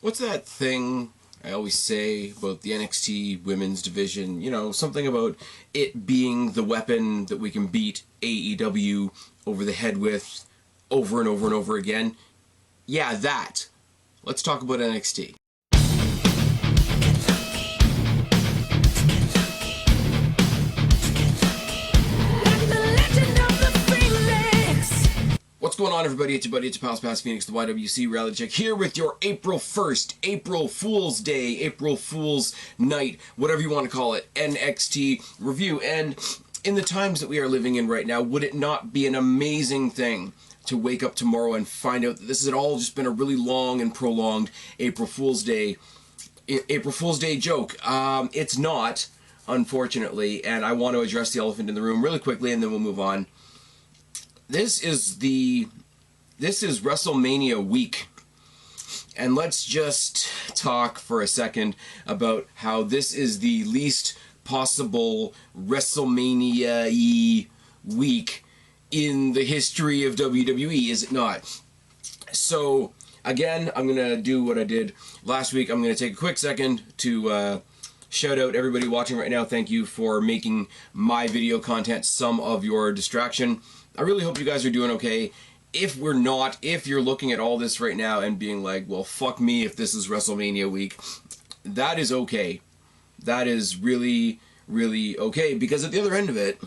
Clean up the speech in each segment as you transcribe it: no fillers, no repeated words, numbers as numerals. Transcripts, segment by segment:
What's that thing I always say about the NXT women's division? You know, something about it being the weapon that we can beat AEW over the head with over and over and over again. Yeah, that. Let's talk about NXT. What's going on, everybody? It's your buddy, it's your pal, Spaz Phoenix, the YWC Reality Check, here with your April 1st, April Fool's Day, April Fool's Night, whatever you want to call it, NXT review. And in the times that we are living in right now, would it not be an amazing thing to wake up tomorrow and find out that this has all just been a really long and prolonged April Fool's Day joke? It's not, unfortunately, and I want to address the elephant in the room really quickly, and then we'll move on. This is WrestleMania week, and let's just talk for a second about how this is the least possible WrestleMania-y week in the history of WWE, is it not? So, again, I'm going to do what I did last week. I'm going to take a quick second to shout out everybody watching right now. Thank you for making my video content some of your distraction. I really hope you guys are doing okay. If we're not, if you're looking at all this right now and being like, well, fuck me if this is WrestleMania week, that is okay. That is really, really okay, because at the other end of it,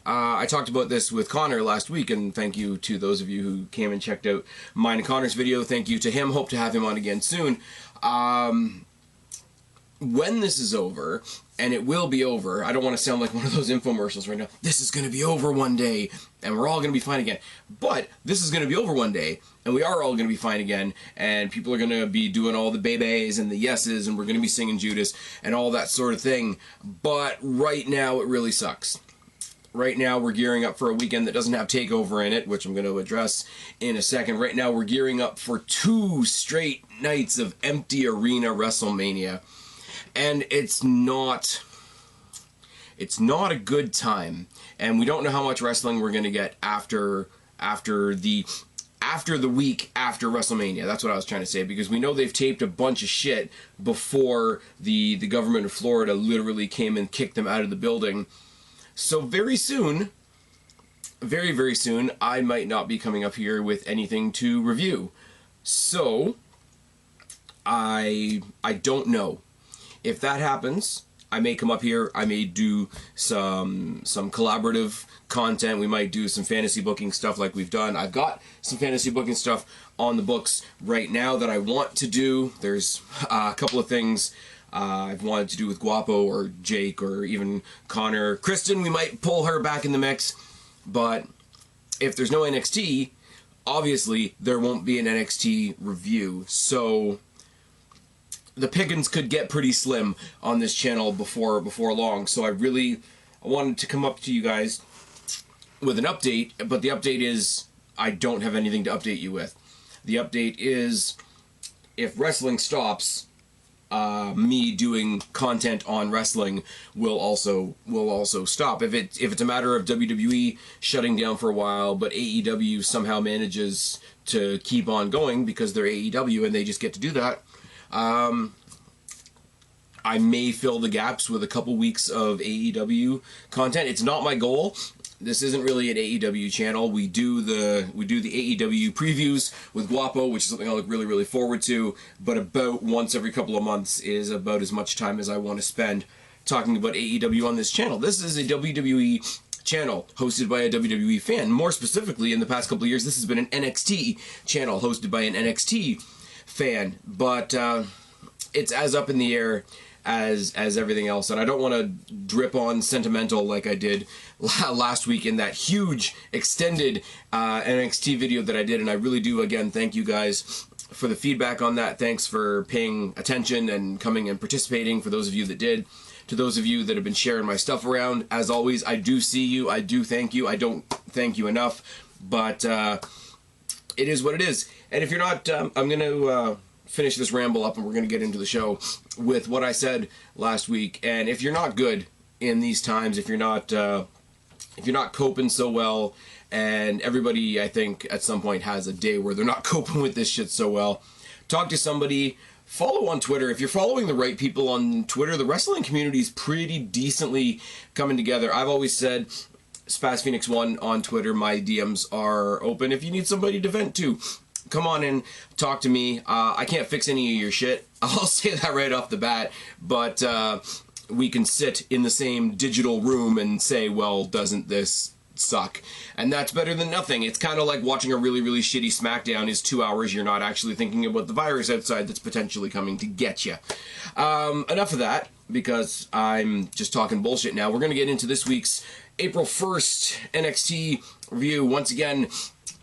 I talked about this with Connor last week, and thank you to those of you who came and checked out mine and Connor's video. Thank you to him. Hope to have him on again soon. When this is over, and it will be over, I don't want to sound like one of those infomercials right now, this is going to be over one day, and we're all going to be fine again. But this is going to be over one day, and we are all going to be fine again, and people are going to be doing all the babies and the yeses, and we're going to be singing Judas, and all that sort of thing. But right now, it really sucks. Right now, we're gearing up for a weekend that doesn't have TakeOver in it, which I'm going to address in a second. Right now, we're gearing up for 2 straight nights of empty arena WrestleMania. And it's not a good time, and we don't know how much wrestling we're going to get after the week after WrestleMania. That's what I was trying to say, because we know they've taped a bunch of shit before the government of Florida literally came and kicked them out of the building. So very soon, very, very soon, I might not be coming up here with anything to review. So I don't know. If that happens, I may come up here, I may do some collaborative content, we might do some fantasy booking stuff like we've done. I've got some fantasy booking stuff on the books right now that I want to do. There's a couple of things I've wanted to do with Guapo or Jake or even Connor. Kristen, we might pull her back in the mix, but if there's no NXT, obviously there won't be an NXT review, so the pickings could get pretty slim on this channel before long. So I wanted to come up to you guys with an update, but the update is I don't have anything to update you with. The update is if wrestling stops, me doing content on wrestling will also stop. If it's a matter of WWE shutting down for a while, but AEW somehow manages to keep on going because they're AEW and they just get to do that, I may fill the gaps with a couple weeks of AEW content. It's not my goal. This isn't really an AEW channel. We do the AEW previews with Guapo, which is something I look really, really forward to, but about once every couple of months is about as much time as I want to spend talking about AEW on this channel. This is a WWE channel hosted by a WWE fan. More specifically, in the past couple of years, this has been an NXT channel hosted by an NXT fan, but it's as up in the air as everything else, and I don't want to drip on sentimental like I did last week in that huge extended NXT video that I did, and I really do, again, thank you guys for the feedback on that. Thanks for paying attention and coming and participating, for those of you that did. To those of you that have been sharing my stuff around, as always, I do see you, I do thank you, I don't thank you enough, but it is what it is. And if you're not, I'm going to finish this ramble up and we're going to get into the show with what I said last week. And if you're not good in these times, if you're not coping so well, and everybody, I think, at some point has a day where they're not coping with this shit so well, talk to somebody, follow on Twitter. If you're following the right people on Twitter, the wrestling community is pretty decently coming together. I've always said, Spaz Phoenix 1 on Twitter, my DMs are open. If you need somebody to vent to, come on in, talk to me. I can't fix any of your shit. I'll say that right off the bat, but we can sit in the same digital room and say, well, doesn't this suck? And that's better than nothing. It's kind of like watching a really, really shitty SmackDown is 2 hours. You're not actually thinking about the virus outside that's potentially coming to get you. Enough of that, because I'm just talking bullshit now. We're going to get into this week's April 1st NXT review. Once again,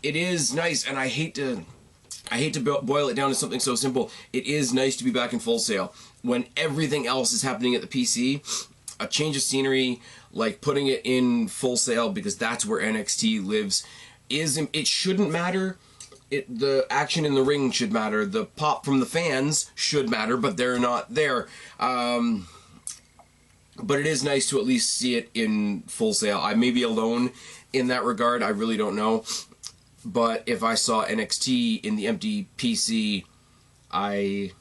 it is nice, and I hate to boil it down to something so simple. It is nice to be back in Full Sail when everything else is happening at the PC. A change of scenery, like putting it in Full Sail, because that's where NXT lives, it shouldn't matter. The action in the ring should matter. The pop from the fans should matter, but they're not there. But it is nice to at least see it in Full Sail. I may be alone in that regard. I really don't know. But if I saw NXT in the empty PC, I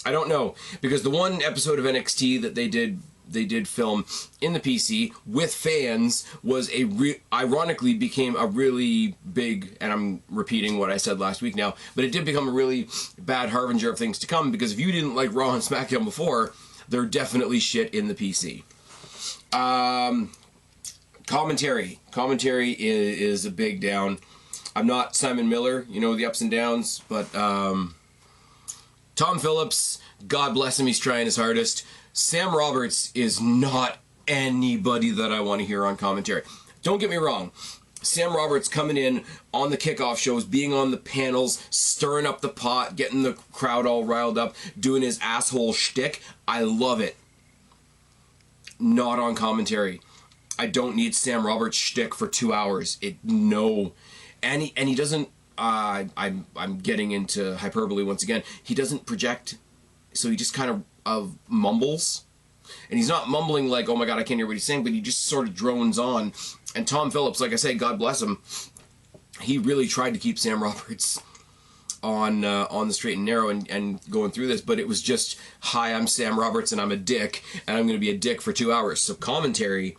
don't know. Because the one episode of NXT that they did film in the PC with fans was ironically became a really big, and I'm repeating what I said last week now, but it did become a really bad harbinger of things to come, because if you didn't like Raw and SmackDown before, they're definitely shit in the PC. Commentary is a big down. I'm not Simon Miller, you know, the ups and downs, but Tom Phillips, God bless him, he's trying his hardest. Sam Roberts is not anybody that I want to hear on commentary. Don't get me wrong. Sam Roberts coming in on the kickoff shows, being on the panels, stirring up the pot, getting the crowd all riled up, doing his asshole shtick. I love it. Not on commentary. I don't need Sam Roberts shtick for 2 hours. No. And he doesn't, I'm getting into hyperbole once again. He doesn't project, so he just kind of mumbles. And he's not mumbling like, oh my god, I can't hear what he's saying, but he just sort of drones on. And Tom Phillips, like I say, God bless him, he really tried to keep Sam Roberts on the straight and narrow and going through this, but it was just, hi, I'm Sam Roberts and I'm a dick, and I'm going to be a dick for 2 hours. So commentary,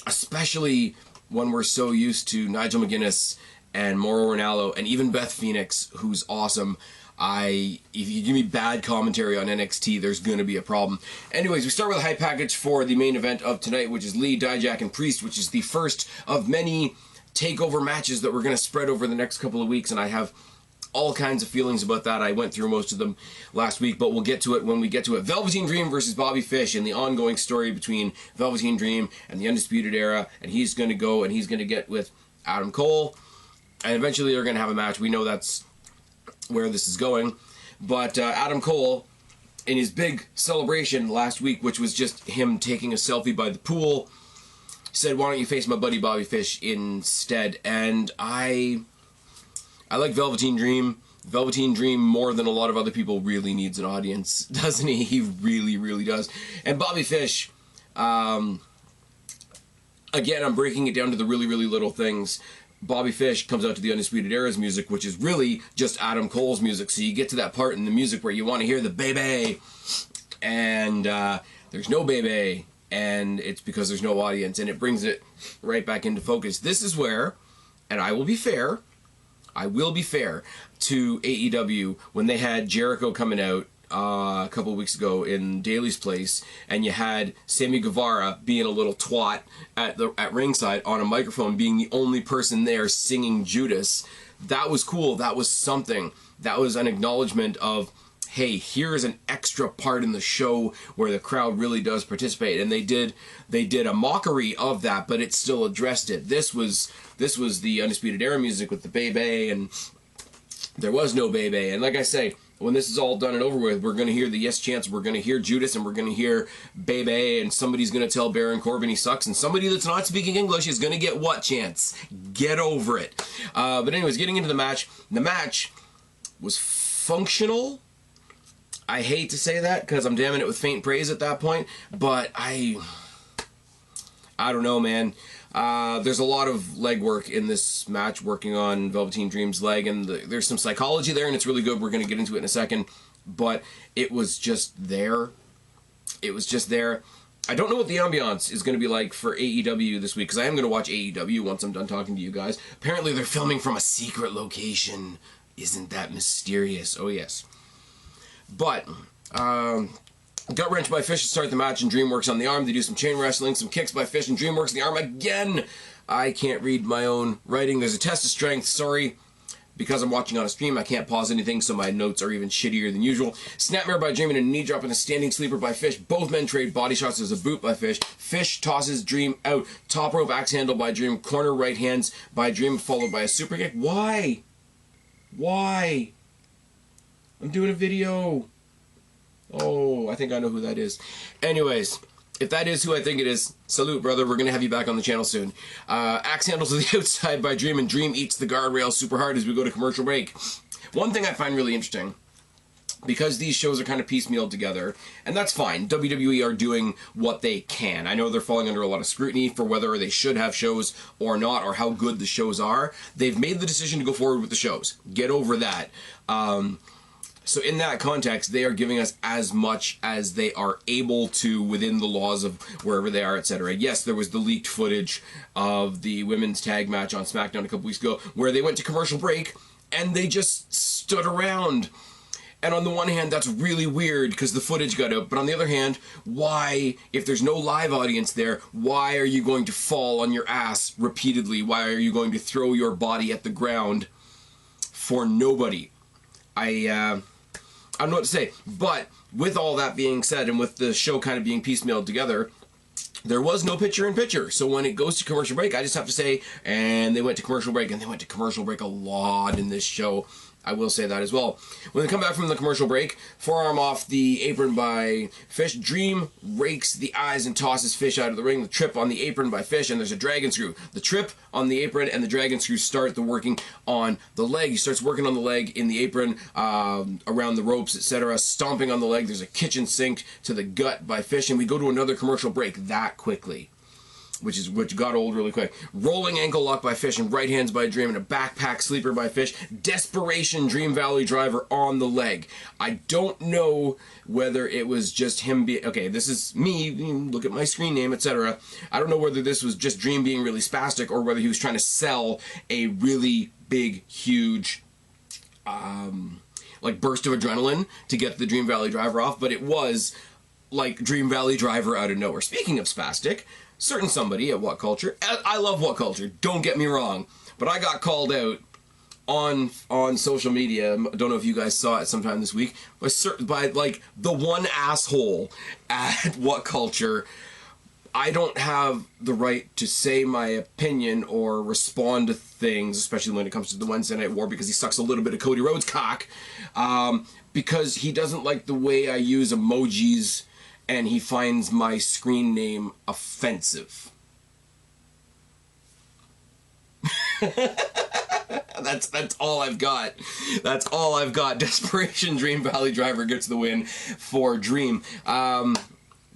especially when we're so used to Nigel McGuinness and Mauro Ranallo and even Beth Phoenix, who's awesome, if you give me bad commentary on NXT, there's going to be a problem. Anyways, we start with a hype package for the main event of tonight, which is Lee, Dijak, and Priest, which is the first of many takeover matches that we're going to spread over the next couple of weeks, and I have all kinds of feelings about that. I went through most of them last week, but we'll get to it when we get to it. Velveteen Dream versus Bobby Fish, and the ongoing story between Velveteen Dream and the Undisputed Era, and he's going to go and he's going to get with Adam Cole, and eventually they're going to have a match. We know that's where this is going, but Adam Cole, in his big celebration last week, which was just him taking a selfie by the pool, said, why don't you face my buddy Bobby Fish instead? And I like Velveteen Dream. Velveteen Dream, more than a lot of other people, really needs an audience, doesn't he? He really, really does. And Bobby Fish, again, I'm breaking it down to the really, really little things. Bobby Fish comes out to the Undisputed Era's music, which is really just Adam Cole's music. So you get to that part in the music where you want to hear the baby, and there's no baby, and it's because there's no audience, and it brings it right back into focus. This is where, and I will be fair to AEW, when they had Jericho coming out a couple of weeks ago in Daly's place, and you had Sammy Guevara being a little twat at ringside on a microphone, being the only person there singing Judas. That was cool. That was something. That was an acknowledgement of, hey, here's an extra part in the show where the crowd really does participate. And they did a mockery of that, but it still addressed it. This was the Undisputed Era music with the baby, and there was no baby. And like I say, when this is all done and over with, we're going to hear the Yes Chants, we're going to hear Judas, and we're going to hear Bebe, and somebody's going to tell Baron Corbin he sucks, and somebody that's not speaking English is going to get what chance? Get over it. But anyways, getting into the match was functional. I hate to say that, because I'm damning it with faint praise at that point, but I don't know, man. There's a lot of legwork in this match, working on Velveteen Dream's leg, and there's some psychology there, and it's really good. We're going to get into it in a second, but it was just there. It was just there. I don't know what the ambiance is going to be like for AEW this week, because I am going to watch AEW once I'm done talking to you guys. Apparently they're filming from a secret location. Isn't that mysterious? Oh, yes. But, gut wrench by Fish to start the match, and Dream works on the arm. They do some chain wrestling, some kicks by Fish, and Dream works the arm again. I can't read my own writing. There's a test of strength. Sorry. Because I'm watching on a stream, I can't pause anything, so my notes are even shittier than usual. Snapmare by Dream and a knee drop and a standing sleeper by Fish. Both men trade body shots. There's a boot by Fish. Fish tosses Dream out. Top rope axe handle by Dream. Corner right hands by Dream, followed by a super kick. Why? Why? I'm doing a video. Oh, I think I know who that is. Anyways, if that is who I think it is, salute, brother. We're going to have you back on the channel soon. Axe handle to the outside by Dream, and Dream eats the guardrail super hard as we go to commercial break. One thing I find really interesting, because these shows are kind of piecemealed together, and that's fine. WWE are doing what they can. I know they're falling under a lot of scrutiny for whether they should have shows or not, or how good the shows are. They've made the decision to go forward with the shows. Get over that. So in that context, they are giving us as much as they are able to within the laws of wherever they are, etc. Yes, there was the leaked footage of the women's tag match on SmackDown a couple weeks ago where they went to commercial break and they just stood around. And on the one hand, that's really weird because the footage got out. But on the other hand, why, if there's no live audience there, why are you going to fall on your ass repeatedly? Why are you going to throw your body at the ground for nobody? I don't know what to say, but with all that being said, and with the show kind of being piecemealed together, there was no picture-in-picture. So when it goes to commercial break, I just have to say, and they went to commercial break, and they went to commercial break a lot in this show. I will say that as well. When they come back from the commercial break, forearm off the apron by Fish. Dream rakes the eyes and tosses Fish out of the ring. The trip on the apron by Fish, and there's a dragon screw. The trip on the apron and the dragon screw start the working on the leg. He starts working on the leg in the apron, around the ropes, etc. Stomping on the leg. There's a kitchen sink to the gut by Fish, and we go to another commercial break that quickly, which got old really quick. Rolling ankle lock by Fish and right hands by Dream, and a backpack sleeper by Fish. Desperation Dream Valley driver on the leg. I don't know whether it was just him being... Okay, this is me. Look at my screen name, etc. I don't know whether this was just Dream being really spastic or whether he was trying to sell a really big, huge... like burst of adrenaline to get the Dream Valley driver off, but it was like Dream Valley driver out of nowhere. Speaking of spastic... certain somebody at What Culture, I love What Culture, don't get me wrong, but I got called out on social media, I don't know if you guys saw it sometime this week, by like the one asshole at What Culture. I don't have the right to say my opinion or respond to things, especially when it comes to the Wednesday Night War, because he sucks a little bit of Cody Rhodes' cock, because he doesn't like the way I use emojis, and he finds my screen name offensive. That's all I've got. That's all I've got. Desperation Dream Valley driver gets the win for Dream.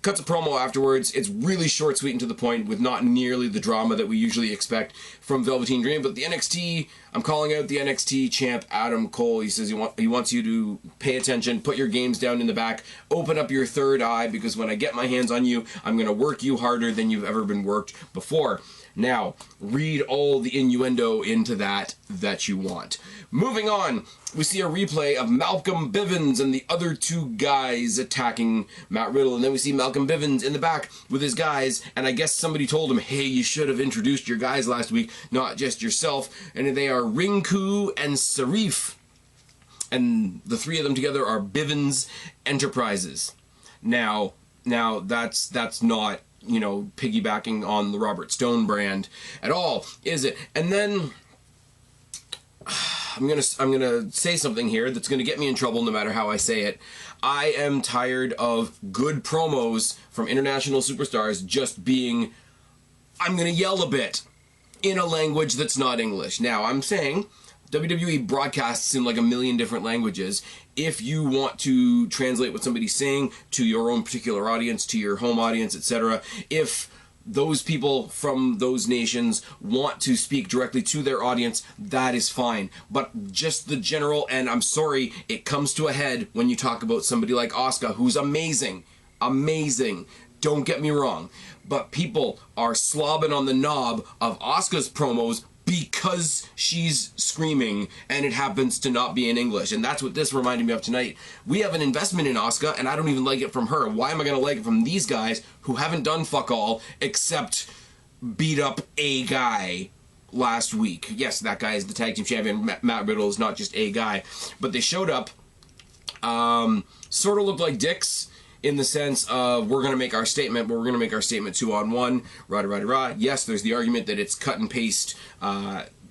Cuts a promo afterwards. It's really short, sweet, and to the point, with not nearly the drama that we usually expect from Velveteen Dream. But the NXT, I'm calling out the NXT champ, Adam Cole. He says he wants you to pay attention, put your games down in the back, open up your third eye, because when I get my hands on you, I'm going to work you harder than you've ever been worked before. Now, read all the innuendo into that you want. Moving on, we see a replay of Malcolm Bivens and the other two guys attacking Matt Riddle, and then we see Malcolm Bivens in the back with his guys, and I guess somebody told him, hey, you should have introduced your guys last week, not just yourself, and they are Rinku and Sarif, and the three of them together are Bivens Enterprises. Now that's not, you know, piggybacking on the Robert Stone brand at all, is it? And then I'm gonna say something here that's gonna get me in trouble no matter how I say it. I am tired of good promos from international superstars just being, I'm gonna yell a bit in a language that's not English. Now, I'm saying WWE broadcasts in like a million different languages. If you want to translate what somebody's saying to your own particular audience, to your home audience, etc., if those people from those nations want to speak directly to their audience, that is fine. But just the general, and I'm sorry, it comes to a head when you talk about somebody like Asuka, who's amazing. Amazing. Don't get me wrong. But people are slobbing on the knob of Asuka's promos because she's screaming and it happens to not be in English. And that's what this reminded me of tonight. We have an investment in Asuka and I don't even like it from her. Why am I going to like it from these guys who haven't done fuck all except beat up a guy last week? Yes, that guy is the tag team champion. Matt Riddle is not just a guy. But they showed up, sort of looked like dicks, in the sense of, we're going to make our statement, but we're going to make our statement 2-on-1, rah. Yes, there's the argument that it's cut and paste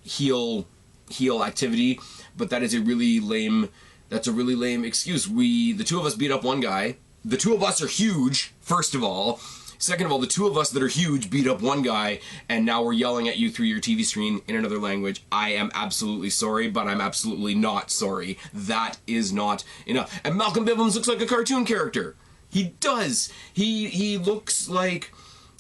heel activity, but that is a really lame excuse. The two of us beat up one guy. The two of us are huge, first of all. Second of all, the two of us that are huge beat up one guy, and now we're yelling at you through your TV screen in another language. I am absolutely sorry, but I'm absolutely not sorry. That is not enough. And Malcolm Bivens looks like a cartoon character. He does. He looks like...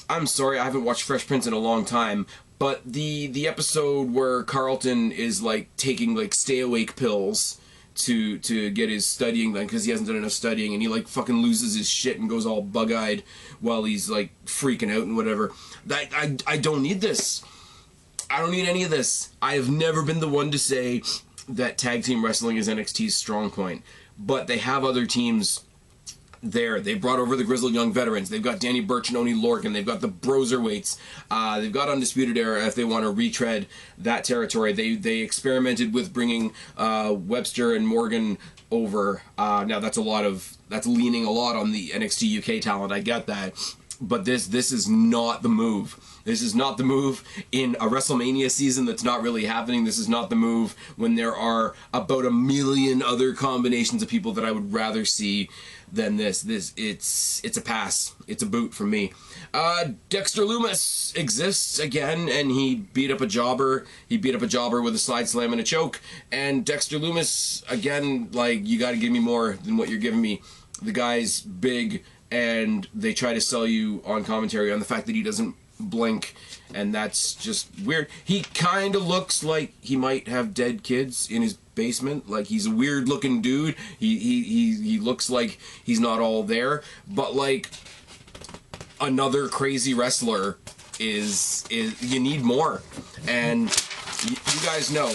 I'm sorry, I haven't watched Fresh Prince in a long time, but the episode where Carlton is, like, taking, like, stay-awake pills to get his studying done, because he hasn't done enough studying, and he, like, fucking loses his shit and goes all bug-eyed while he's, like, freaking out and whatever. I don't need this. I don't need any of this. I have never been the one to say that tag team wrestling is NXT's strong point, but they have other teams there. They brought over the Grizzled Young Veterans. They've got Danny Burch and Oni Lorcan. They've got the Broserweights. They've got Undisputed Era if they want to retread that territory. They experimented with bringing Webster and Morgan over. Now that's leaning a lot on the NXT UK talent. I get that. But this is not the move. This is not the move in a WrestleMania season that's not really happening. This is not the move when there are about a million other combinations of people that I would rather see than this. It's a pass. It's a boot from me. Dexter Lumis exists again, and he beat up a jobber. He beat up a jobber with a slide slam and a choke. And Dexter Lumis, again, like, you got to give me more than what you're giving me. The guy's big, and they try to sell you on commentary on the fact that he doesn't blink, and that's just weird. He kind of looks like he might have dead kids in his basement. Like, he's a weird looking dude. He looks like he's not all there, but like another crazy wrestler is you need more. And you guys know,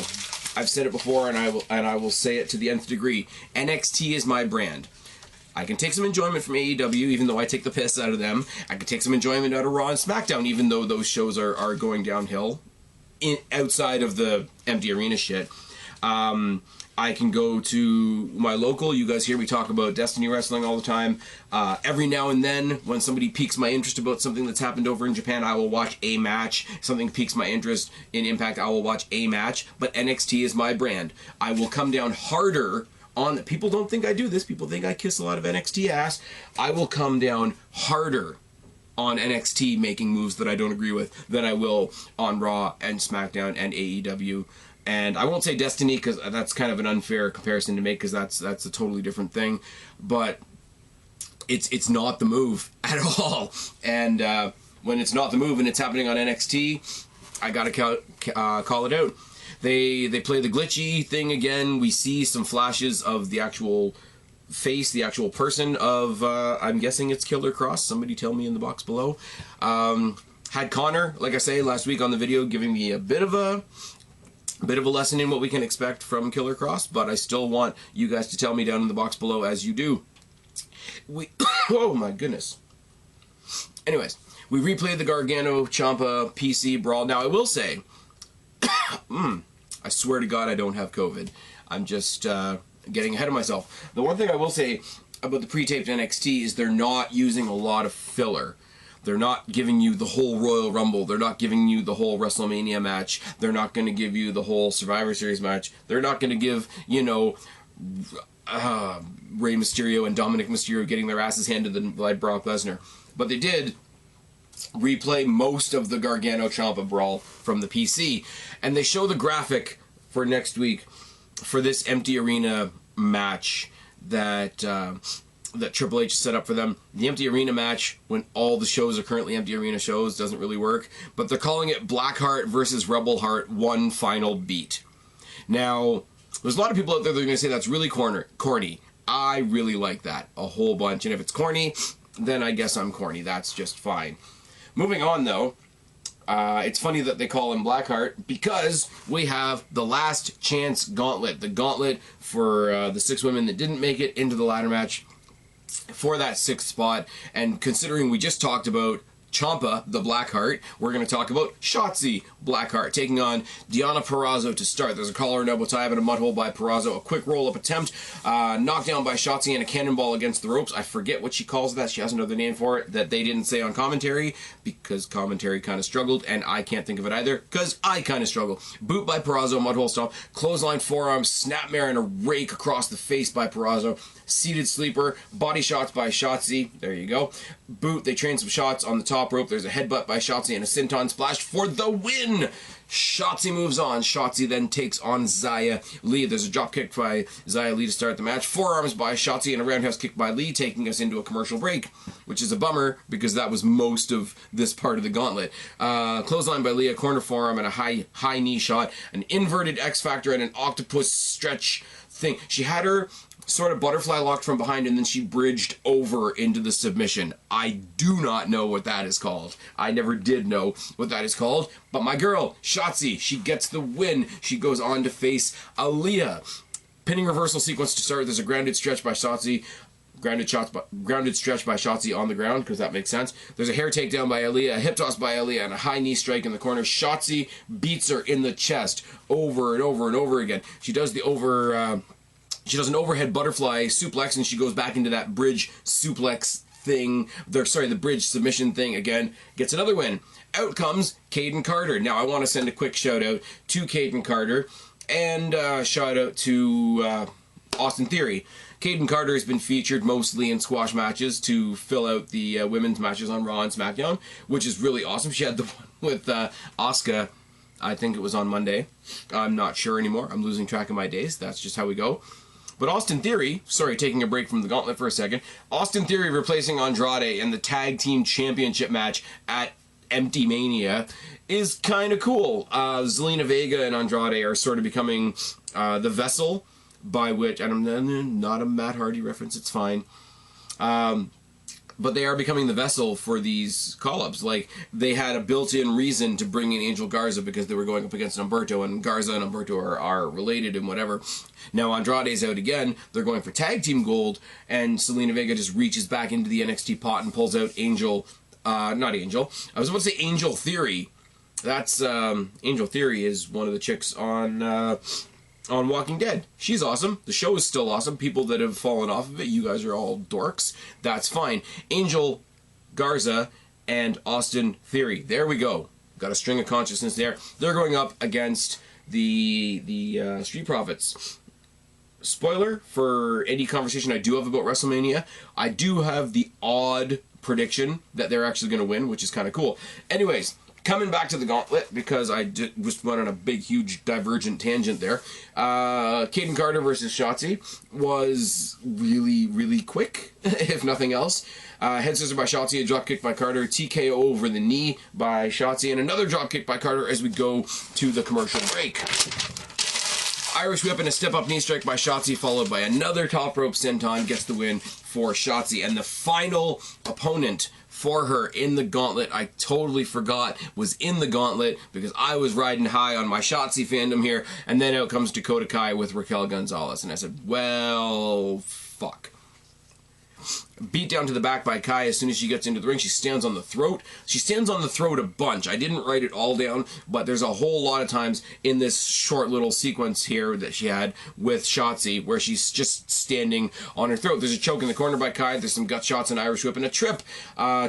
I've said it before, and I will say it to the nth degree. NXT is my brand. I can take some enjoyment from AEW, even though I take the piss out of them. I can take some enjoyment out of Raw and SmackDown, even though those shows are going downhill outside of the empty arena shit. I can go to my local. You guys hear me talk about Destiny Wrestling all the time. Every now and then, when somebody piques my interest about something that's happened over in Japan, I will watch a match. Something piques my interest in Impact, I will watch a match. But NXT is my brand. I will come down harder on... People don't think I do this. People think I kiss a lot of NXT ass. I will come down harder on NXT making moves that I don't agree with than I will on Raw and SmackDown and AEW. And I won't say Destiny, because that's kind of an unfair comparison to make, because that's a totally different thing. But it's not the move at all. And when it's not the move and it's happening on NXT, I gotta call it out. They play the glitchy thing again. We see some flashes of the actual face, the actual person of, I'm guessing it's Killer Cross. Somebody tell me in the box below. Had Connor, like I say, last week on the video, giving me a bit of a lesson in what we can expect from Killer Cross, but I still want you guys to tell me down in the box below as you do. Oh my goodness. Anyways, we replayed the Gargano Ciampa PC brawl. Now I will say, I swear to God I don't have COVID. I'm just getting ahead of myself. The one thing I will say about the pre-taped NXT is they're not using a lot of filler. They're not giving you the whole Royal Rumble. They're not giving you the whole WrestleMania match. They're not going to give you the whole Survivor Series match. They're not going to give, Rey Mysterio and Dominic Mysterio getting their asses handed by Brock Lesnar. But they did replay most of the Gargano Ciampa brawl from the PC. And they show the graphic for next week for this empty arena match that that Triple H set up for them. The empty arena match, when all the shows are currently empty arena shows, doesn't really work. But they're calling it Blackheart versus Rebel Heart, one final beat. Now, there's a lot of people out there that are going to say that's really corny. I really like that a whole bunch. And if it's corny, then I guess I'm corny. That's just fine. Moving on, though. It's funny that they call him Blackheart because we have the last chance gauntlet. The gauntlet for the 6 women that didn't make it into the ladder match for that 6th spot. And considering we just talked about Ciampa, the Blackheart, we're going to talk about SHOTZI Blackheart taking on Dianna Peraza to start. There's a collar and elbow tie and a mud hole by Peraza, a quick roll-up attempt, knockdown by SHOTZI, and a cannonball against the ropes. I forget what she calls that. She has another name for it that they didn't say on commentary because commentary kind of struggled, and I can't think of it either because I kind of struggle. Boot by Peraza, mud hole stomp, clothesline forearm, snapmare, and a rake across the face by Peraza. Seated sleeper, body shots by SHOTZI. There you go. Boot, they train some shots on the top rope. There's a headbutt by SHOTZI and a senton splash for the win. SHOTZI moves on. SHOTZI then takes on Xia Li. There's a drop kick by Xia Li to start the match. Forearms by SHOTZI and a roundhouse kick by Li, taking us into a commercial break, which is a bummer because that was most of this part of the gauntlet. Clothesline by Li, a corner forearm and a high knee shot, an inverted X Factor and an octopus stretch thing. She had her sort of butterfly locked from behind and then she bridged over into the submission. I do not know what that is called. I never did know what that is called. But my girl, SHOTZI, she gets the win. She goes on to face Aaliyah. Pinning reversal sequence to start. There's a grounded stretch by SHOTZI. Grounded stretch by SHOTZI on the ground, because that makes sense. There's a hair takedown by Aaliyah, a hip toss by Aaliyah, and a high knee strike in the corner. SHOTZI beats her in the chest over and over and over again. She does the she does an overhead butterfly suplex, and she goes back into that bridge suplex thing. The bridge submission thing again. Gets another win. Out comes Caden Carter. Now, I want to send a quick shout out to Caden Carter and shout out to Austin Theory. Caden Carter has been featured mostly in squash matches to fill out the women's matches on Raw and SmackDown, which is really awesome. She had the one with Asuka, I think it was on Monday. I'm not sure anymore. I'm losing track of my days. That's just how we go. But Austin Theory, sorry, taking a break from the gauntlet for a second, Austin Theory replacing Andrade in the Tag Team Championship match at Empty Mania is kind of cool. Zelina Vega and Andrade are sort of becoming the vessel by which, and I'm not a Matt Hardy reference, it's fine. But they are becoming the vessel for these call-ups. Like, they had a built-in reason to bring in Angel Garza because they were going up against Humberto, and Garza and Humberto are related and whatever. Now Andrade's out again. They're going for tag team gold, and Zelina Vega just reaches back into the NXT pot and pulls out not Angel. I was about to say Angel Theory. That's, Angel Theory is one of the chicks on Walking Dead. She's awesome. The show is still awesome. People that have fallen off of it, you guys are all dorks. That's fine. Angel Garza and Austin Theory. There we go. Got a string of consciousness there. They're going up against the Street Profits. Spoiler for any conversation I do have about WrestleMania, I do have the odd prediction that they're actually going to win, which is kind of cool. Anyways, coming back to the gauntlet, because I just went on a big, huge divergent tangent there. Caden Carter versus SHOTZI was really, really quick, if nothing else. Head scissor by SHOTZI, a drop kick by Carter, TKO over the knee by SHOTZI, and another drop kick by Carter as we go to the commercial break. Irish whip and a step-up knee strike by SHOTZI, followed by another top rope senton, gets the win for SHOTZI. And the final opponent for her in the gauntlet, I totally forgot was in the gauntlet because I was riding high on my SHOTZI fandom here, and then out comes Dakota Kai with Raquel Gonzales, and I said, well, fuck. Beat down to the back by Kai as soon as she gets into the ring. She stands on the throat. She stands on the throat a bunch. I didn't write it all down, but there's a whole lot of times in this short little sequence here that she had with SHOTZI where she's just standing on her throat. There's a choke in the corner by Kai. There's some gut shots, an Irish whip, and a trip.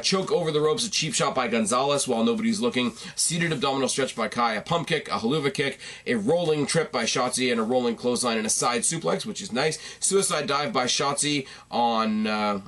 Choke over the ropes, a cheap shot by Gonzales while nobody's looking. Seated abdominal stretch by Kai. A pump kick, a haluva kick, a rolling trip by SHOTZI, and a rolling clothesline and a side suplex, which is nice. Suicide dive by SHOTZI on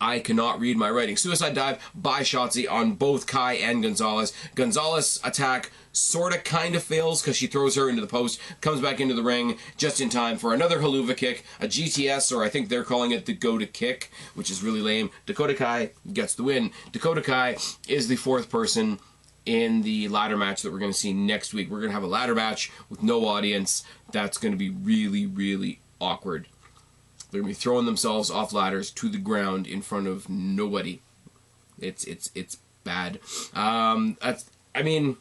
I cannot read my writing. Suicide dive by Shotzi on both Kai and Gonzales. Gonzales' attack sort of kind of fails because she throws her into the post, comes back into the ring just in time for another haluva kick, a GTS, or I think they're calling it the go-to kick, which is really lame. Dakota Kai gets the win. Dakota Kai is the fourth person in the ladder match that we're going to see next week. We're going to have a ladder match with no audience. That's going to be really, really awkward. They're going to be throwing themselves off ladders to the ground in front of nobody. It's bad. I mean,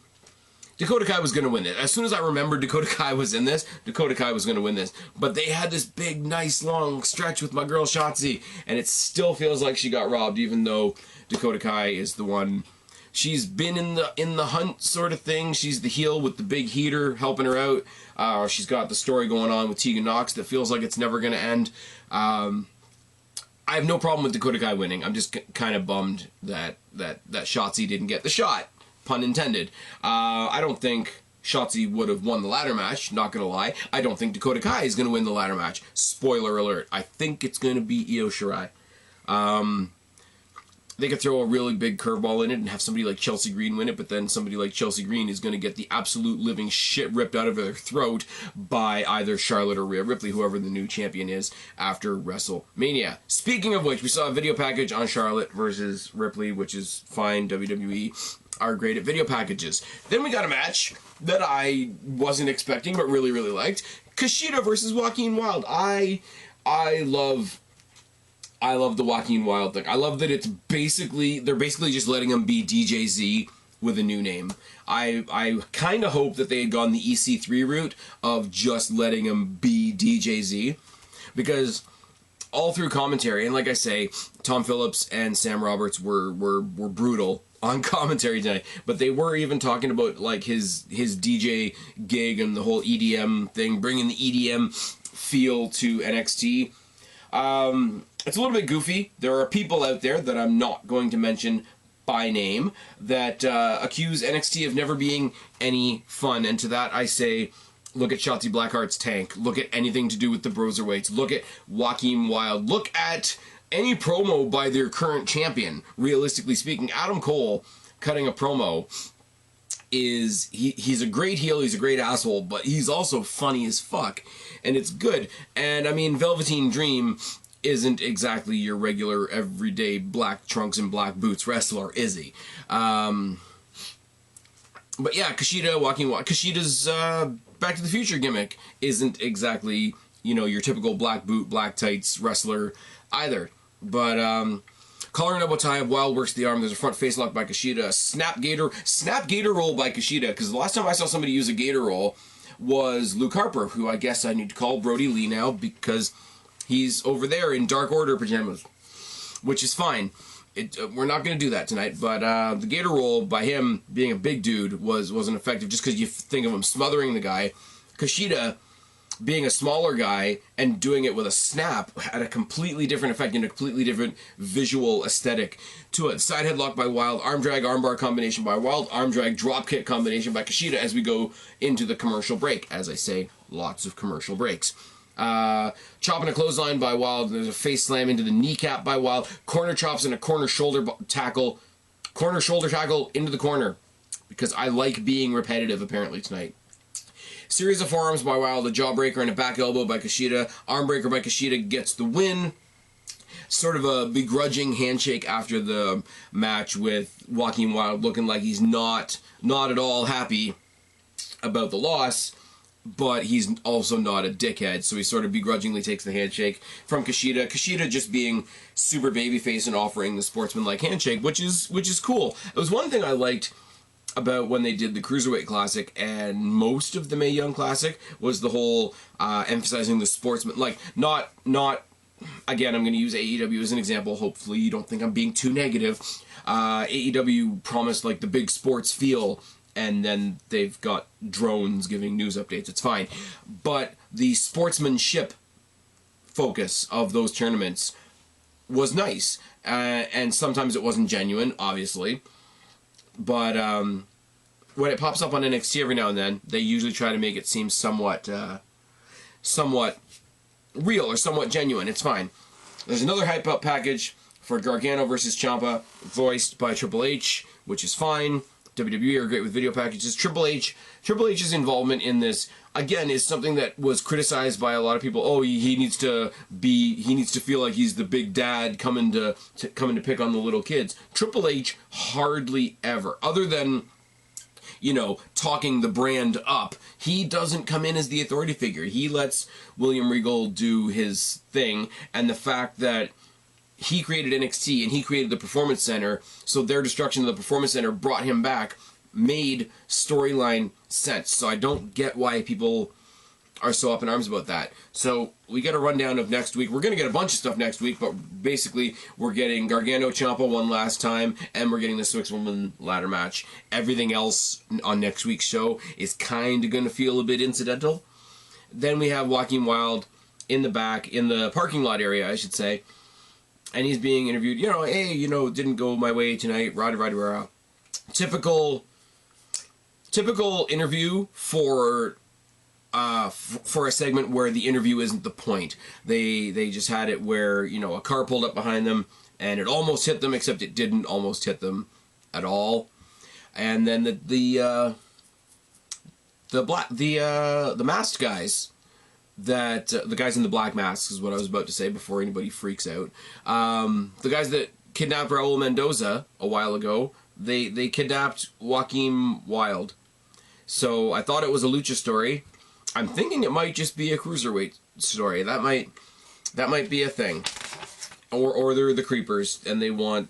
Dakota Kai was going to win it. As soon as I remembered Dakota Kai was in this, Dakota Kai was going to win this. But they had this big, nice, long stretch with my girl Shotzi, and it still feels like she got robbed, even though Dakota Kai is the one. She's been in the hunt sort of thing. She's the heel with the big heater helping her out. She's got the story going on with Tegan Nox that feels like it's never going to end. I have no problem with Dakota Kai winning. I'm just kind of bummed that Shotzi didn't get the shot, pun intended. I don't think Shotzi would have won the ladder match, not going to lie. I don't think Dakota Kai is going to win the ladder match. Spoiler alert. I think it's going to be Io Shirai. They could throw a really big curveball in it and have somebody like Chelsea Green win it, but then somebody like Chelsea Green is going to get the absolute living shit ripped out of their throat by either Charlotte or Rhea Ripley, whoever the new champion is, after WrestleMania. Speaking of which, we saw a video package on Charlotte versus Ripley, which is fine. WWE are great at video packages. Then we got a match that I wasn't expecting but really, really liked. Kushida versus Joaquim Wilde. I love the Joaquim Wilde thing. I love that they're basically just letting him be DJZ with a new name. I kind of hope that they had gone the EC3 route of just letting him be DJZ, because all through commentary, and like I say, Tom Phillips and Sam Roberts were brutal on commentary tonight, but they were even talking about like his DJ gig and the whole EDM thing, bringing the EDM feel to NXT. It's a little bit goofy. There are people out there that I'm not going to mention by name that accuse NXT of never being any fun, and to that I say, look at Shotzi Blackheart's tank, look at anything to do with the Broserweights, look at Joaquim Wilde, look at any promo by their current champion. Realistically speaking, Adam Cole cutting a promo he's a great heel, he's a great asshole, but he's also funny as fuck, and it's good. And I mean, Velveteen Dream isn't exactly your regular everyday black trunks and black boots wrestler, is he? But yeah, Kushida's Back to the Future gimmick isn't exactly, your typical black boot, black tights wrestler either. But collar and elbow tie of Wild works the arm. There's a front face lock by Kushida. Snap gator roll by Kushida, because the last time I saw somebody use a gator roll was Luke Harper, who I guess I need to call Brody Lee now because he's over there in Dark Order pajamas, which is fine. We're not going to do that tonight, but the gator roll by him being a big dude wasn't effective just because you think of him smothering the guy. Kushida being a smaller guy and doing it with a snap had a completely different effect and a completely different visual aesthetic to it. Side headlock by Wild, arm drag, armbar combination by Wild, arm drag, drop kick combination by Kushida as we go into the commercial break. As I say, lots of commercial breaks. Chopping a clothesline by Wild. There's a face slam into the kneecap by Wild. Corner chops and a corner shoulder tackle. Corner shoulder tackle into the corner. Because I like being repetitive apparently tonight. Series of forearms by Wild. A jawbreaker and a back elbow by Kushida. Armbreaker by Kushida gets the win. Sort of a begrudging handshake after the match with Joaquim Wilde looking like he's not at all happy about the loss. But he's also not a dickhead, so he sort of begrudgingly takes the handshake from Kushida. Kushida just being super babyface and offering the sportsmanlike handshake, which is cool. It was one thing I liked about when they did the Cruiserweight Classic and most of the Mae Young Classic was the whole emphasizing the sportsman, like not again, I'm going to use AEW as an example. Hopefully you don't think I'm being too negative. AEW promised like the big sports feel, and then they've got drones giving news updates. It's fine. But the sportsmanship focus of those tournaments was nice. And sometimes it wasn't genuine, obviously. But when it pops up on NXT every now and then, they usually try to make it seem somewhat real or somewhat genuine. It's fine. There's another hype up package for Gargano versus Ciampa, voiced by Triple H, which is fine. WWE are great with video packages. Triple H's involvement in this, again, is something that was criticized by a lot of people. Oh, he needs to feel like he's the big dad coming to pick on the little kids. Triple H hardly ever, other than, you know, talking the brand up, he doesn't come in as the authority figure. He lets William Regal do his thing, and the fact that he created NXT and he created the Performance Center, so their destruction of the Performance Center brought him back, made storyline sense. So I don't get why people are so up in arms about that. So we get a rundown of next week. We're going to get a bunch of stuff next week, but basically we're getting Gargano Ciampa one last time, and we're getting the Six-Woman ladder match. Everything else on next week's show is kind of going to feel a bit incidental. Then we have Joaquim Wilde in the back, in the parking lot area, I should say, and he's being interviewed. You know, hey, you know, didn't go my way tonight. Rah. Typical interview for a segment where the interview isn't the point. They just had it where, you know, a car pulled up behind them and it almost hit them, except it didn't almost hit them at all. And then the masked guys, that the guys in the black masks is what I was about to say before anybody freaks out. The guys that kidnapped Raul Mendoza a while ago, they kidnapped Joaquim Wilde. So I thought it was a lucha story. I'm thinking it might just be a cruiserweight story. That might be a thing. Or they're the creepers and they want,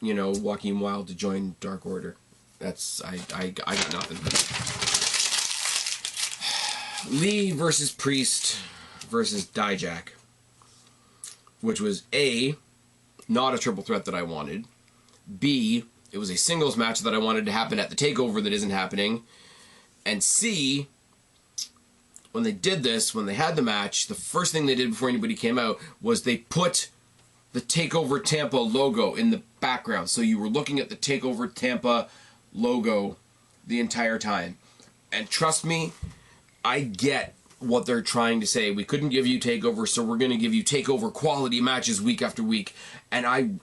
you know, Joaquim Wilde to join Dark Order. That's I got nothing. Lee versus Priest versus Dijak, which was A, not a triple threat that I wanted. B, it was a singles match that I wanted to happen at the TakeOver that isn't happening. And C, when they did this, when they had the match, the first thing they did before anybody came out was they put the TakeOver Tampa logo in the background. So you were looking at the TakeOver Tampa logo the entire time. And trust me, I get what they're trying to say. We couldn't give you TakeOver, so we're going to give you TakeOver quality matches week after week. And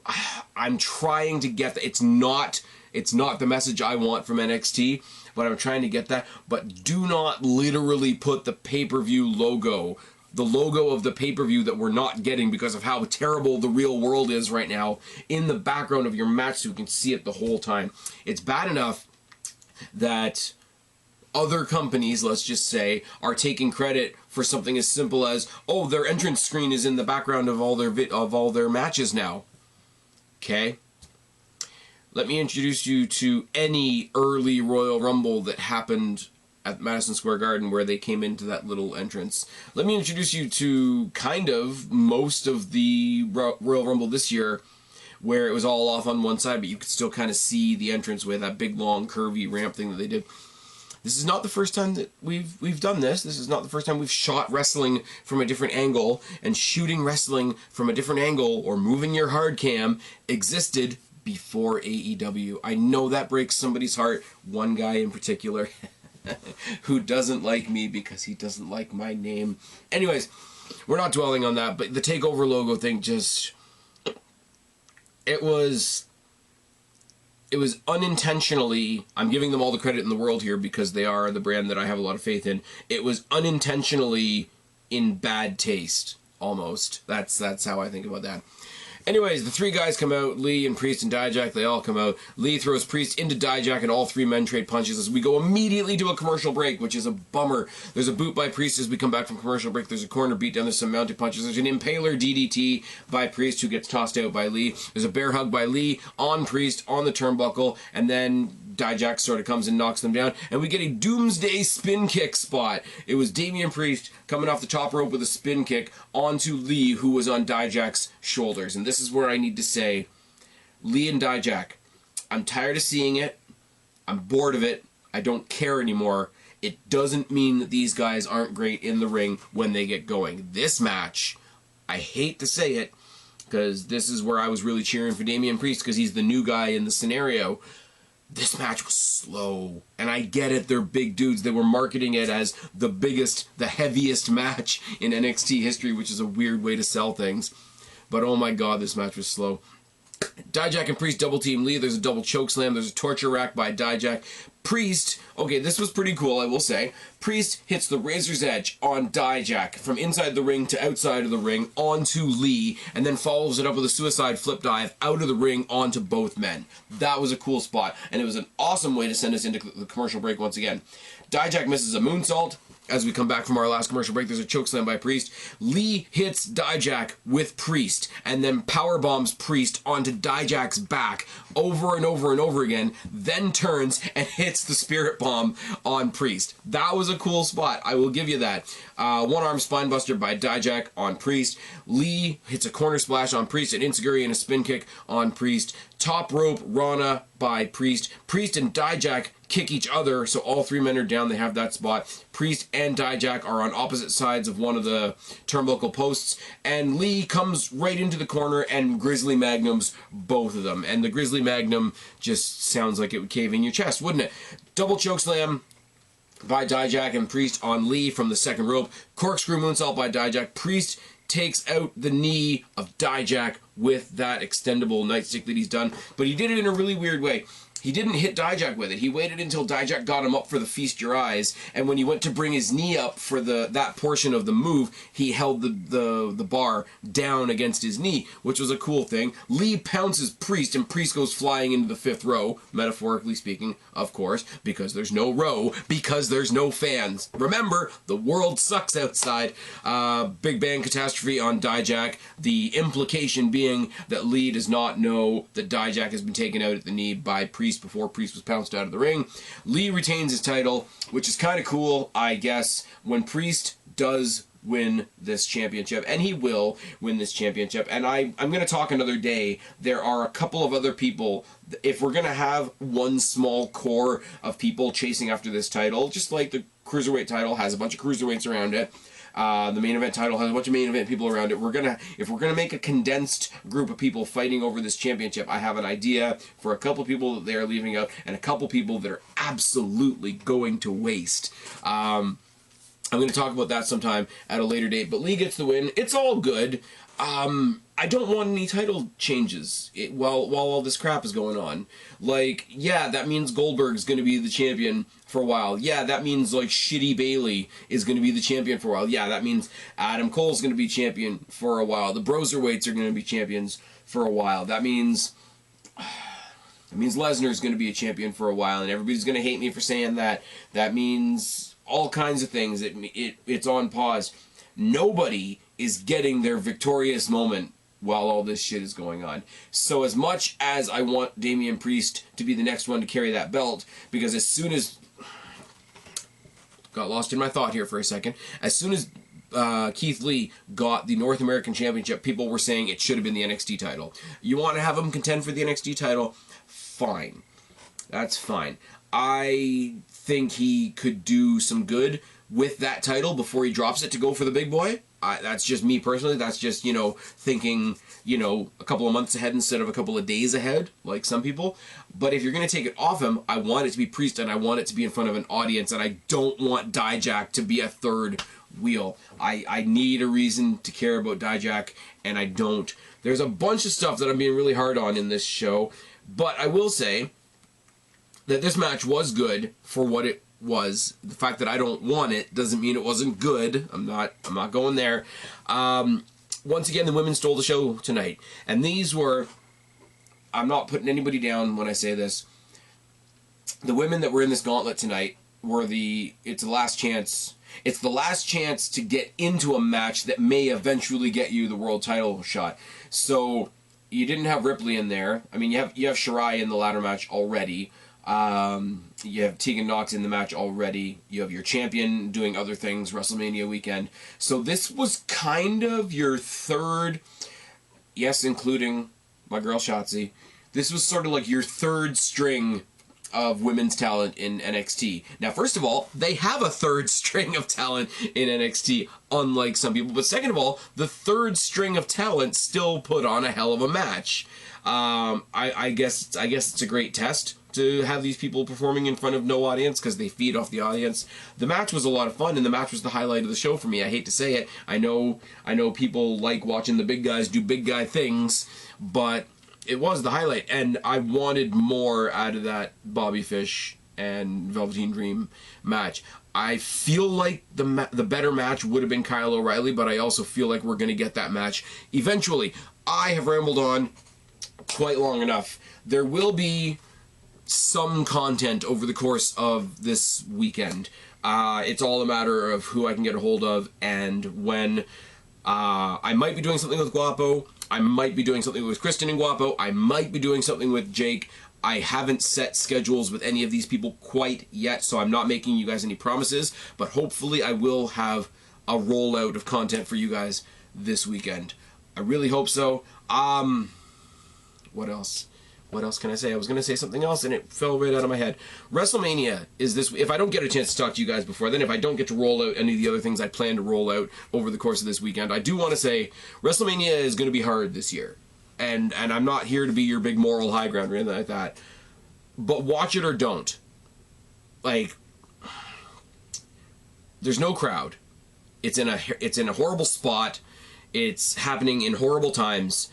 I'm trying to get that. It's not the message I want from NXT, but I'm trying to get that. But do not literally put the pay-per-view logo, the logo of the pay-per-view that we're not getting because of how terrible the real world is right now, in the background of your match so you can see it the whole time. It's bad enough that other companies, let's just say, are taking credit for something as simple as, oh, their entrance screen is in the background of all their matches now. Okay? Let me introduce you to any early Royal Rumble that happened at Madison Square Garden where they came into that little entrance. Let me introduce you to kind of most of the Royal Rumble this year, where it was all off on one side, but you could still kind of see the entrance with that big, long, curvy ramp thing that they did. This is not the first time that we've done this. This is not the first time we've shot wrestling from a different angle, and shooting wrestling from a different angle, or moving your hard cam, existed before AEW. I know that breaks somebody's heart, one guy in particular, who doesn't like me because he doesn't like my name. Anyways, we're not dwelling on that, but the TakeOver logo thing just... It was unintentionally, I'm giving them all the credit in the world here because they are the brand that I have a lot of faith in. It was unintentionally in bad taste, almost. That's how I think about that. Anyways, the three guys come out, Lee and Priest and Dijak, they all come out. Lee throws Priest into Dijak and all three men trade punches as we go immediately to a commercial break, which is a bummer. There's a boot by Priest as we come back from commercial break. There's a corner beat down, there's some mounted punches. There's an impaler DDT by Priest who gets tossed out by Lee. There's a bear hug by Lee on Priest on the turnbuckle, and then Dijak sort of comes and knocks them down, and we get a doomsday spin kick spot. It was Damian Priest coming off the top rope with a spin kick onto Lee, who was on Dijak's shoulders. And this is where I need to say, Lee and Dijak, I'm tired of seeing it. I'm bored of it. I don't care anymore. It doesn't mean that these guys aren't great in the ring when they get going. This match, I hate to say it, because this is where I was really cheering for Damian Priest because he's the new guy in the scenario. This match was slow, and I get it, they're big dudes. They were marketing it as the biggest, the heaviest match in NXT history, which is a weird way to sell things. But oh my god, this match was slow. Dijak and Priest double team Lee. There's a double choke slam. There's a torture rack by Dijak. Priest, okay, this was pretty cool, I will say. Priest hits the Razor's Edge on Dijak from inside the ring to outside of the ring onto Lee, and then follows it up with a suicide flip dive out of the ring onto both men. That was a cool spot, and it was an awesome way to send us into the commercial break once again. Dijak misses a moonsault. As we come back from our last commercial break, there's a chokeslam by Priest. Lee hits Dijak with Priest, and then powerbombs Priest onto Dijak's back over and over and over again, then turns and hits the Spirit Bomb on Priest. That was a cool spot, I will give you that. One-arm spinebuster by Dijak on Priest. Lee hits a corner splash on Priest, an enziguri and a spin kick on Priest. Top rope Rana by Priest. Priest and Dijak kick each other, so all three men are down. They have that spot. Priest and Dijak are on opposite sides of one of the turnbuckle posts, and Lee comes right into the corner and Grizzly Magnums both of them. And the Grizzly Magnum just sounds like it would cave in your chest, wouldn't it? Double chokeslam by Dijak and Priest on Lee from the second rope. Corkscrew moonsault by Dijak. Priest takes out the knee of Dijak with that extendable nightstick that he's done, but he did it in a really weird way. He didn't hit Dijak with it. He waited until Dijak got him up for the Feast Your Eyes, and when he went to bring his knee up for that portion of the move, he held the bar down against his knee, which was a cool thing. Lee pounces Priest, and Priest goes flying into the fifth row, metaphorically speaking, of course, because there's no row, because there's no fans. Remember, the world sucks outside. Big Bang Catastrophe on Dijak, the implication being that Lee does not know that Dijak has been taken out at the knee by Priest before Priest was pounced out of the ring. Lee retains his title, which is kind of cool, I guess, when Priest does win this championship, and he will win this championship. And I'm going to talk another day. There are a couple of other people. If we're going to have one small core of people chasing after this title, just like the Cruiserweight title has a bunch of Cruiserweights around it, the main event title has a bunch of main event people around it. If we're gonna make a condensed group of people fighting over this championship, I have an idea for a couple people that they are leaving out and a couple people that are absolutely going to waste. I'm going to talk about that sometime at a later date. But Lee gets the win. It's all good. I don't want any title changes while all this crap is going on. Like, yeah, that means Goldberg's going to be the champion for a while. Yeah, that means, like, shitty Bailey is going to be the champion for a while. Yeah, that means Adam Cole's going to be champion for a while. The Broserweights are going to be champions for a while. That means Lesnar's going to be a champion for a while, and everybody's going to hate me for saying that. That means all kinds of things. It's on pause. Nobody is getting their victorious moment while all this shit is going on. So as much as I want Damian Priest to be the next one to carry that belt, because as soon as... Got lost in my thought here for a second. As soon as Keith Lee got the North American Championship, people were saying it should have been the NXT title. You want to have him contend for the NXT title? Fine. That's fine. I think he could do some good with that title before he drops it to go for the big boy. That's just me personally. That's just, thinking, a couple of months ahead instead of a couple of days ahead, like some people. But if you're going to take it off him, I want it to be Priest, and I want it to be in front of an audience, and I don't want Dijak to be a third wheel. I need a reason to care about Dijak, and I don't. There's a bunch of stuff that I'm being really hard on in this show, but I will say that this match was good for what it was. The fact that I don't want it doesn't mean it wasn't good. I'm not going there. Once again, the women stole the show tonight. And these were... I'm not putting anybody down when I say this. The women that were in this gauntlet tonight were it's the last chance. It's the last chance to get into a match that may eventually get you the world title shot. So, you didn't have Ripley in there. I mean, you have Shirai in the ladder match already. You have Tegan Nox in the match already. You have your champion doing other things WrestleMania weekend. So this was kind of your third, yes, including my girl Shotzi. This was sort of like your third string of women's talent in NXT. Now, first of all, they have a third string of talent in NXT, unlike some people. But second of all, the third string of talent still put on a hell of a match. I guess it's a great test to have these people performing in front of no audience because they feed off the audience. The match was a lot of fun, and the match was the highlight of the show for me. I hate to say it. I know people like watching the big guys do big guy things, but It was the highlight, and I wanted more out of that Bobby Fish and Velveteen Dream match. I feel like the better match would have been Kyle O'Reilly, but I also feel like we're going to get that match eventually. I have rambled on quite long enough. There will be some content over the course of this weekend. It's all a matter of who I can get a hold of and when. I might be doing something with Guapo. I might be doing something with Kristen and Guapo. I might be doing something with Jake. I haven't set schedules with any of these people quite yet, so I'm not making you guys any promises, but hopefully I will have a rollout of content for you guys this weekend. I really hope so. What else? What else can I say? I was going to say something else and it fell right out of my head. WrestleMania is this... If I don't get a chance to talk to you guys before then, if I don't get to roll out any of the other things I plan to roll out over the course of this weekend, I do want to say WrestleMania is going to be hard this year. And I'm not here to be your big moral high ground or anything like that. But watch it or don't. Like, there's no crowd. It's in a horrible spot. It's happening in horrible times.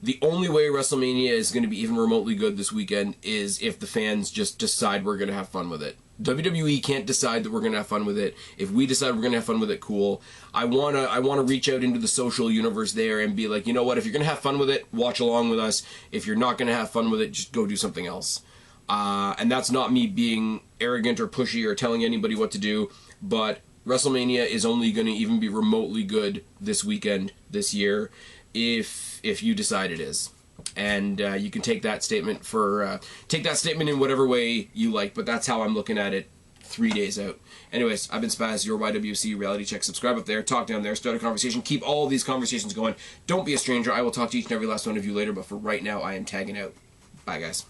The only way WrestleMania is going to be even remotely good this weekend is if the fans just decide we're going to have fun with it. WWE can't decide that we're going to have fun with it. If we decide we're going to have fun with it, cool. I want to reach out into the social universe there and be like, you know what, if you're going to have fun with it, watch along with us. If you're not going to have fun with it, just go do something else. And that's not me being arrogant or pushy or telling anybody what to do, but WrestleMania is only going to even be remotely good this weekend, this year, if you decide it is. And you can take that statement in whatever way you like, but that's how I'm looking at it 3 days out. Anyways, I've been Spaz, your YWC Reality Check. Subscribe up there, talk down there, start a conversation, keep all of these conversations going. Don't be a stranger. I will talk to each and every last one of you later, but for right now, I am tagging out. Bye, guys.